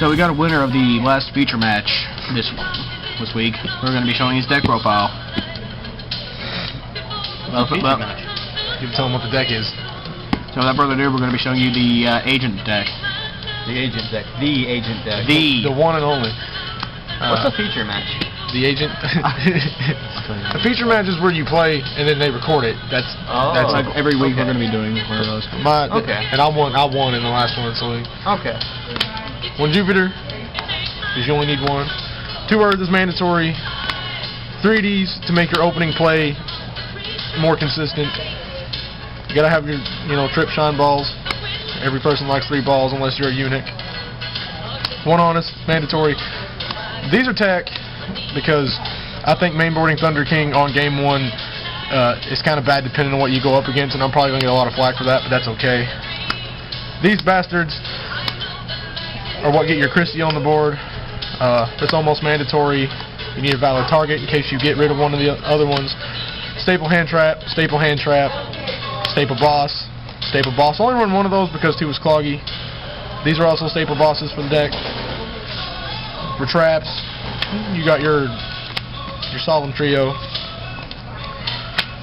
So we got a winner of the last feature match this week. We're going to be showing his deck profile. Well, you tell him what the deck is. So without further ado, we're going to be showing you the agent deck. The agent deck. The agent deck. The one and only. What's a feature match? The agent. A feature match is where you play and then they record it. That's like every week we're going to be doing one of those. And I won in the last one, so. Okay. One Jupiter, because you only need one. 2 Earth is mandatory. 3 Ds to make your opening play more consistent. You gotta have your, trip shine balls. Every person likes 3 balls unless you're a eunuch. 1 Honest, mandatory. These are tech because I think mainboarding Thunder King on game 1 is kind of bad depending on what you go up against, and I'm probably gonna get a lot of flack for that, but that's okay. These bastards are what get your Christie on the board. That's almost mandatory. You need a valid target in case you get rid of one of the other ones. Staple hand trap, staple hand trap, staple boss, staple boss. Only run one of those because 2 was cloggy. These are also staple bosses for the deck. For traps, you got your Solemn Trio.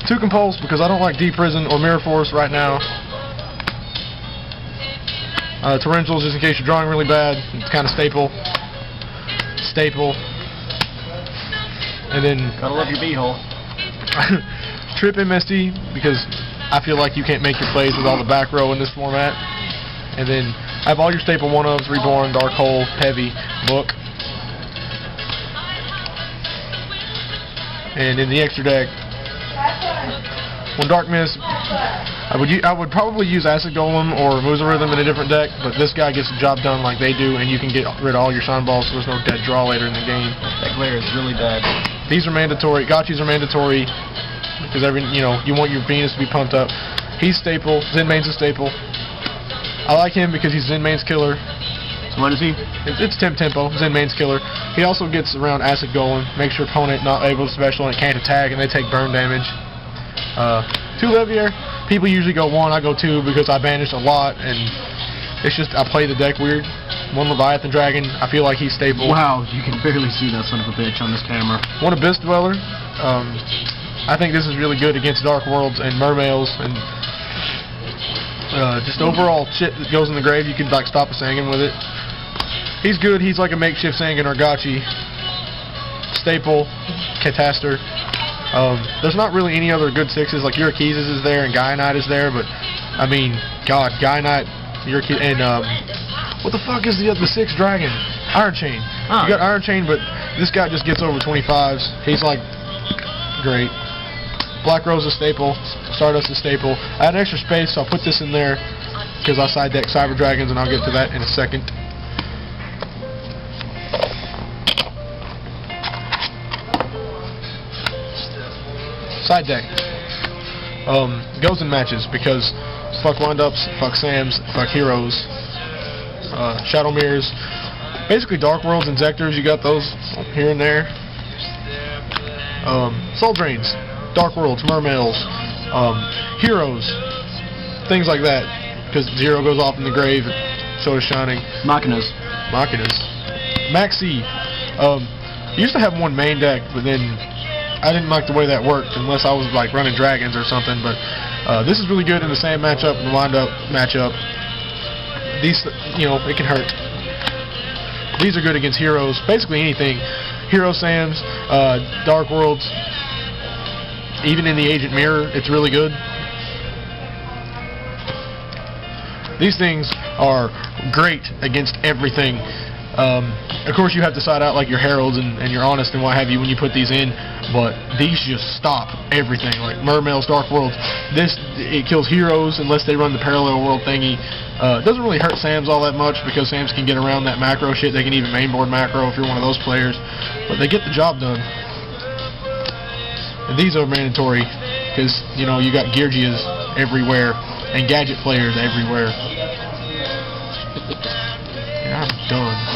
2 Compulse because I don't like Deep Prison or Mirror Force right now. Torrentials just in case you're drawing really bad. It's kind of staple. And then Gotta love your B-hole. Trip MST because I feel like you can't make your plays with all the back row in this format. And then I have all your staple 1-ofs, Reborn, Dark Hole, Heavy, Book. And in the extra deck, 1 Dark Mist. I would probably use Acid Golem or Musa Rhythm in a different deck, but this guy gets the job done like they do, and you can get rid of all your shine balls so there's no dead draw later in the game. That glare is really bad. These are mandatory. Gotchis are mandatory because you want your Venus to be pumped up. He's staple. Zenmain's a staple. I like him because he's Zenmain's killer. So what is he? It's Tempo, Zenmain's killer. He also gets around Acid Golem, makes your opponent not able to special and can't attack, and they take burn damage. 2 Levier. People usually go 1, I go 2 because I banish a lot, and it's just I play the deck weird. 1 Leviathan Dragon, I feel like he's stable. Wow, you can barely see that son of a bitch on this camera. 1 Abyss Dweller. I think this is really good against Dark Worlds and Mermails, and just overall shit that goes in the grave. You can stop a Sangan with it. He's good. He's like a makeshift Sangan or Gotchi. Staple, Cataster. There's not really any other good 6s. Like Urakesis is there and Guionite is there, but I mean, God, Guionite, Urakesis, and what the fuck is the 6 dragon? Iron Chain. You got Iron Chain, but this guy just gets over 25s. He's like great. Black Rose is staple. Stardust is staple. I had extra space, so I'll put this in there because I side deck Cyber Dragons, and I'll get to that in a second. Side deck. Goes in matches because fuck windups, fuck Sams, fuck heroes. Shadow Mirrors. Basically Dark Worlds and Zectors, you got those here and there. Soul Drains, Dark Worlds, Mermails, Heroes, things like that. Because 0 goes off in the grave, so does Shining. Machinas. Maxi. Used to have 1 main deck, but then I didn't like the way that worked unless I was like running dragons or something, but this is really good in the same matchup and the wind-up matchup. These, it can hurt. These are good against heroes, basically anything. Hero Sams, Dark Worlds, even in the Agent Mirror, it's really good. These things are great against everything. Of course, you have to side out like your Heralds and your Honest and what have you when you put these in, but these just stop everything. Like Mermails, Dark Worlds, it kills heroes unless they run the parallel world thingy. It doesn't really hurt Sams all that much because Sams can get around that macro shit. They can even mainboard macro if you're one of those players, but they get the job done. And these are mandatory because you got Geargias everywhere and gadget players everywhere. And I'm done.